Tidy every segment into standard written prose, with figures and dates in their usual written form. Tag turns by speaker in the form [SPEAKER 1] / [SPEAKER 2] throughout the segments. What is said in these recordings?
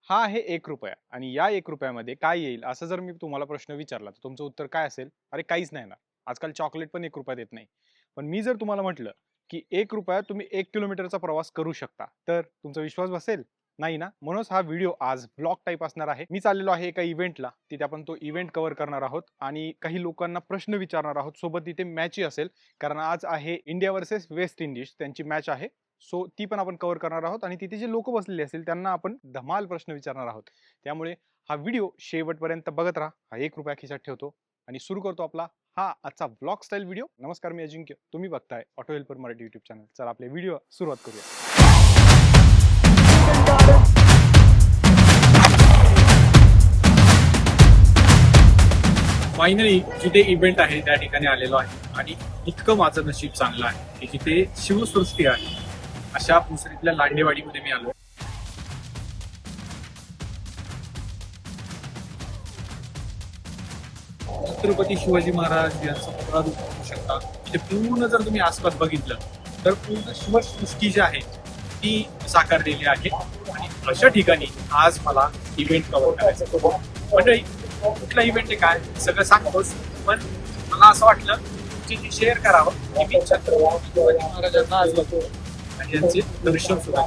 [SPEAKER 1] हा आहे 1 रुपया आणि या 1 रुपयामध्ये काय येईल असं जर मी तुम्हाला प्रश्न विचारला तर तुमचं उत्तर काय असेल? अरे काहीच नाही ना. आजकाल चॉकलेट पण 1 रुपयात येत नाही. पण मी जर तुम्हाला म्हटलं की 1 रुपयात तुम्ही 1 किलोमीटरचा प्रवास करू शकता, तर तुमचा विश्वास बसेल? नाही ना. म्हणूनच हा व्हिडिओ आज ब्लॉग टाईप असणार आहे. मी चाललेलो आहे एका इव्हेंटला, तिथे आपण तो इव्हेंट कव्हर करणार आहोत आणि काही लोकांना प्रश्न विचारणार आहोत. सोबत तिथे मॅचही असेल, कारण आज आहे इंडिया वर्सेस वेस्ट इंडिज त्यांची मॅच आहे. सो ती पण आपण कव्हर करणार आहोत आणि तिथे जे लोक बसलेले असतील त्यांना आपण धमाल प्रश्न विचारणार आहोत. त्यामुळे हा व्हिडिओ शेवटपर्यंत बघत राहा. हा 1 रुपया खिशात ठेवतो आणि सुरू करतो आपला हा आजचा व्लॉग स्टाईल व्हिडिओ. नमस्कार, मी अजिंक्य, तुम्ही बघताय auto helper Marathi YouTube channel. चला आपले व्हिडिओ सुरुवात करूया. फायनली जिथे इव्हेंट आहे त्या ठिकाणी आलेलो आहे आणि इतकं माझं नशीब चांगलं आहे की जिथे शिवसृष्टी आहे अशा पुसरीतल्या लांडेवाडीमध्ये मी आलो. छत्रपती शिवाजी महाराज यांचं पुतळा तुम्ही बघू शकता. इथे पूर्ण जर तुम्ही आसपास बघितलं तर पूर्ण शिवसृष्टी जी आहे ती साकारलेली आहे आणि अशा ठिकाणी आज मला इव्हेंट कव्हर करायचा आहे. मंडळी, कुठला इव्हेंट आहे काय सगळं सांगतोच, पण मला असं वाटलं तुमची शेअर करावं की मी छत्रपती शिवाजी महाराजांना आज बघतो आणि यांचे दर्शन सुद्धा.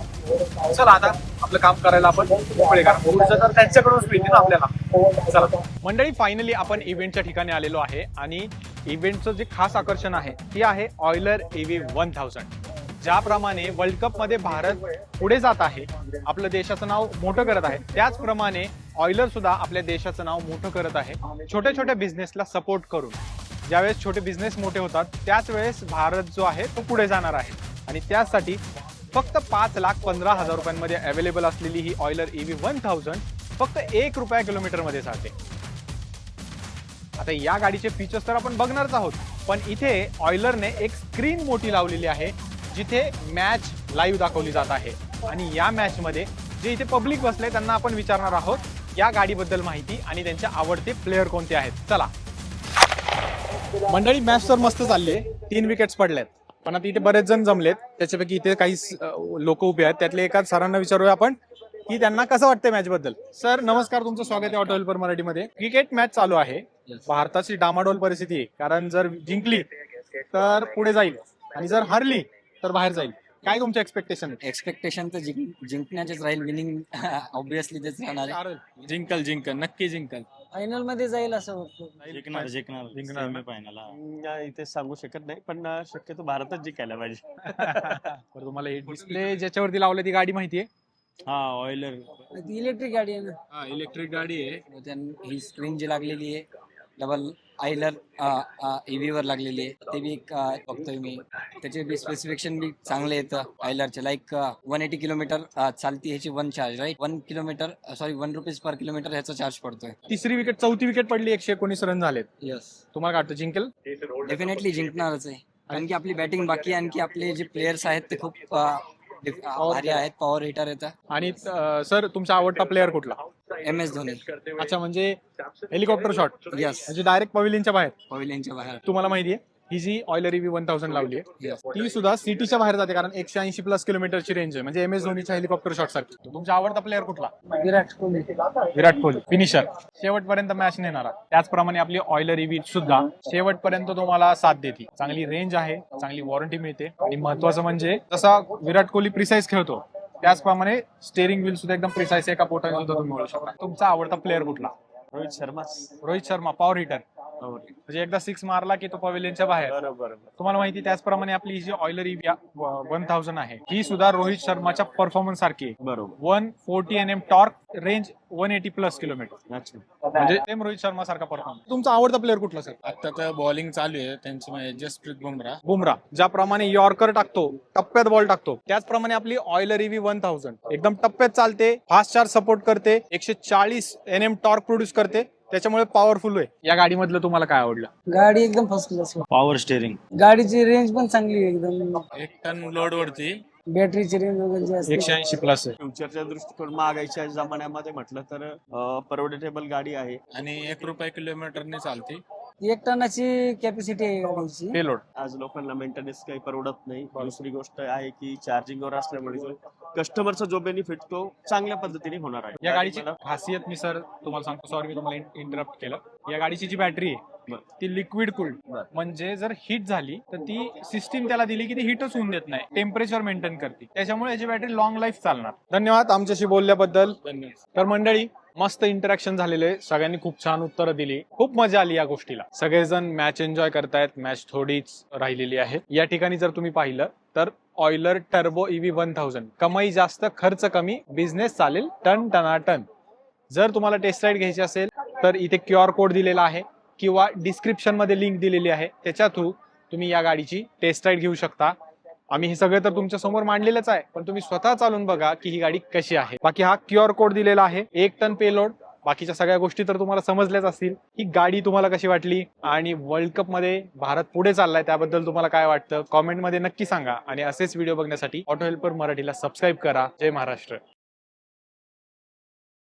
[SPEAKER 1] चला आता आपलं काम करायला आपण मोकळे, कारण पुढचं तर त्यांच्याकडूनच मिळते ना आपल्याला. चला मंडळी, फायनली आपण इव्हेंटच्या ठिकाणी आलेलो आहे आणि इव्हेंटचं जे खास आकर्षण आहे ती आहे ऑयलर EV1000. ज्याप्रमाणे वर्ल्ड कप मध्ये भारत पुढे जात आहे, आपलं देशाचं नाव मोठं करत आहे, त्याचप्रमाणे ऑयलर सुद्धा आपल्या देशाचं नाव मोठं करत आहे छोट्या छोट्या बिझनेसला सपोर्ट करून. ज्यावेळेस छोटे बिझनेस मोठे होतात त्याच वेळेस भारत जो आहे तो पुढे जाणार आहे आणि त्यासाठी फक्त 5,15,000 रुपयांमध्ये अवेलेबल असलेली ही ऑयलर EV1000 फक्त 1 रुपया किलोमीटर मध्ये जाते. आता या गाडीचे फीचर्स तर आपण बघणारच आहोत, पण इथे ऑयलरने एक स्क्रीन मोठी लावलेली आहे जिथे मॅच लाईव्ह दाखवली जात आहे आणि या मॅच मध्ये जे इथे पब्लिक बसले त्यांना आपण विचारणार आहोत या गाडीबद्दल माहिती आणि त्यांचे आवडते प्लेयर कोणते आहेत. चला मंडळी, मॅच तर मस्त चालली आहे, 3 विकेट्स पडल्यात, पण आता इथे बरेच जण जमलेत. त्याच्यापैकी इथे काही लोक उभे आहेत, त्यातले एका सरांना विचारूया आपण की त्यांना कसं वाटतं मॅच बद्दल. सर नमस्कार, तुमचं स्वागत आहे ऑटो हेल्पर मराठीमध्ये. क्रिकेट मॅच चालू आहे, भारताची डामाडोल परिस्थिती आहे, कारण जर जिंकली तर पुढे जाईल आणि जर हरली तर बाहेर जाईल. काय तुमचे
[SPEAKER 2] एक्सपेक्टेशन तर जिंकण्याचेच राहील. विनिंग ऑब्विसली तेच राहणार आहे.
[SPEAKER 1] जिंकल नक्की जिंकल.
[SPEAKER 2] फायनल मध्ये जाईल असं वाटतं.
[SPEAKER 1] जिंकणार ना?
[SPEAKER 3] फायनल इथे सांगू शकत नाही, पण शक्यतो भारतच जिंकायला पाहिजे.
[SPEAKER 1] तर तुम्हाला हे डिस्प्ले ज्याच्यावरती लावलं ती गाडी माहितीये?
[SPEAKER 3] हा, ऑयलर
[SPEAKER 2] ती इलेक्ट्रिक गाडी आहे ना.
[SPEAKER 1] हा, इलेक्ट्रिक गाडी आहे.
[SPEAKER 2] ही स्क्रीन जी लागलेली आहे डबल आयलर EV वर लागलेली आहे, ते बी एक बघतोय मी. त्याचे बी स्पेसिफिकेशन बी चांगले येतं आयलरचे. लाईक 180 किलोमीटर चालती ह्याची 1 charge, right. 1 rupees per kilometre ह्याचा चार्ज पडतोय.
[SPEAKER 1] तिसरी विकेट, चौथी विकेट पडली, 119 रन झालेत.
[SPEAKER 2] यस,
[SPEAKER 1] तुम्हाला काय वाटतं जिंकेल?
[SPEAKER 2] डेफिनेटली जिंकणारच आहे, कारण की आपली बॅटिंग बाकी आहे, आणखी आपले जे प्लेयर्स आहेत ते खूप भारी आहेत, पॉवर हिटर येतात.
[SPEAKER 1] आणि सर तुमचा आवडता प्लेअर कुठला?
[SPEAKER 2] MS धोनी.
[SPEAKER 1] अच्छा, म्हणजे हेलिकॉप्टर शॉट,
[SPEAKER 2] यस,
[SPEAKER 1] म्हणजे डायरेक्ट पवेलियनच्या बाहेर.
[SPEAKER 2] पवेलियनच्या बाहेर.
[SPEAKER 1] तुम्हाला माहितीये ही जी ऑयलर EV1000 लावली आहे
[SPEAKER 2] Yes.
[SPEAKER 1] ती सुद्धा सिटीच्या बाहेर जाते, कारण 180+ किलोमीटरची रेंज आहे, म्हणजे MS धोनीच्या हेलिकॉप्टर शॉट सारखी. तुमचा आवडता प्लेअर कुठला?
[SPEAKER 2] विराट कोहली.
[SPEAKER 1] विराट कोहली, फिनिशर, शेवटपर्यंत मॅच नेणारा. त्याचप्रमाणे आपली ऑयलर EV सुद्धा शेवटपर्यंत तुम्हाला साथ देते. चांगली रेंज आहे, चांगली वॉरंटी मिळते आणि महत्वाचं म्हणजे जसा विराट कोहली प्रिसाईज खेळतो त्याचप्रमाणे स्टेअरिंग व्हील सुद्धा एकदम प्रिसाईज एका बोटाने सुद्धा तुम्ही मिळू शकता. तुमचा आवडता प्लेअर कुठला? रोहित शर्मा, पॉवर हिटर, म्हणजे एकदा 6 मारला की तो पवेलियनच्या बाहेर.
[SPEAKER 3] बरोबर.
[SPEAKER 1] तुम्हाला माहिती, त्याचप्रमाणे आपली ही जी ऑयलर EV1000 आहे ही सुद्धा रोहित शर्माच्या परफॉर्मन्स सारखी आहे.
[SPEAKER 3] बरोबर.
[SPEAKER 1] 140 NM टॉर्क, रेंज 180+ किलोमीटर,
[SPEAKER 3] अच्छा.
[SPEAKER 1] म्हणजे सेम रोहित शर्मा सारखा परफॉर्मन्स. तुमचा आवडता प्लेअर कुठला सर?
[SPEAKER 4] आता तर बॉलिंग चालू आहे त्यांची, जसप्रीत
[SPEAKER 1] बुमरा ज्याप्रमाणे यॉर्कर टाकतो, टप्प्यात बॉल टाकतो, त्याचप्रमाणे आपली ऑयलर EV1000 एकदम टप्प्यात चालते, फास्ट चार्ज सपोर्ट करते, 140 NM टॉर्क प्रोड्यूस करते, त्याच्यामुळे पॉवरफुल आहे. या गाडीमधलं तुम्हाला काय आवडलं?
[SPEAKER 2] गाडी एकदम फर्स्ट क्लास.
[SPEAKER 3] Power steering.
[SPEAKER 2] गाडीची रेंज पण चांगली आहे एकदम.
[SPEAKER 4] 1 टन लोड वरती.
[SPEAKER 2] बॅटरीची रेंज वगैरे जे असते
[SPEAKER 1] 180+ आहे.
[SPEAKER 3] फ्युचरच्या दृष्टिकोन महागाईच्या जमान्यामध्ये म्हटलं तर परवडेबल गाडी आहे
[SPEAKER 4] आणि 1 रुपया किलोमीटरने चालते.
[SPEAKER 2] 1 टनाची कॅपॅसिटी आहे गाडीची.
[SPEAKER 1] पेलोड.
[SPEAKER 3] आज लोकांना मेंटेनन्स काही परवडत नाही. दुसरी गोष्ट आहे की चार्जिंगवर असल्यामुळे कस्टमरचा जो बेनिफिट तो चांगल्या पद्धतीने होणार आहे.
[SPEAKER 1] या गाडीची
[SPEAKER 3] मला-
[SPEAKER 1] खासियत मी सर तुम्हाला सांगतो, सॉरी मी तुम्हाला इंटरप्ट केलं. या गाडीची जी बॅटरी आहे
[SPEAKER 3] बरं.
[SPEAKER 1] ती लिक्विड कूल्ड,
[SPEAKER 3] बरं.
[SPEAKER 1] म्हणजे जर हीट झाली तर ती सिस्टीम त्याला दिली की ती हीटच होऊन देत नाही, टेम्परेचर मेंटेन करते. त्याच्यामुळे याची बॅटरी लॉंग लाईफ चालणार. धन्यवाद आमच्याशी बोलल्याबद्दल.
[SPEAKER 4] धन्यवाद.
[SPEAKER 1] तर मंडळी, मस्त इंटरॅक्शन झालेले, सगळ्यांनी खूप छान उत्तरं दिली, खूप मजा आली या गोष्टीला. सगळेजण मॅच एन्जॉय करतायत, मॅच थोडीच राहिलेली आहे. या ठिकाणी जर तुम्ही पाहिलं तर ऑयलर टर्बो EV 1000, कमाई जास्त खर्च कमी, बिझनेस चालेल टन टनाटन. जर तुम्हाला टेस्ट राईड घ्यायची असेल तर इथे QR कोड दिलेला आहे किंवा डिस्क्रिप्शन मध्ये लिंक दिलेली आहे, त्याच्या थ्रू तुम्ही या गाडीची टेस्ट राईड घेऊ शकता. आम्ही हे सगळं तर तुमच्या समोर मांडलेलंच आहे, पण तुम्ही स्वतः चालून बघा की ही गाडी कशी आहे. बाकी हा QR कोड दिलेला आहे, 1 टन पेलोड, बाकीच्या सगळ्या गोष्टी तर तुम्हाला समजल्याच असतील. ही गाडी तुम्हाला कशी वाटली आणि वर्ल्ड कप मध्ये भारत पुढे चाललाय त्याबद्दल तुम्हाला काय वाटतं कॉमेंट मध्ये नक्की सांगा. आणि असेच व्हिडिओ बघण्यासाठी ऑटो हेल्पर मराठीला सबस्क्राईब करा. जय महाराष्ट्र.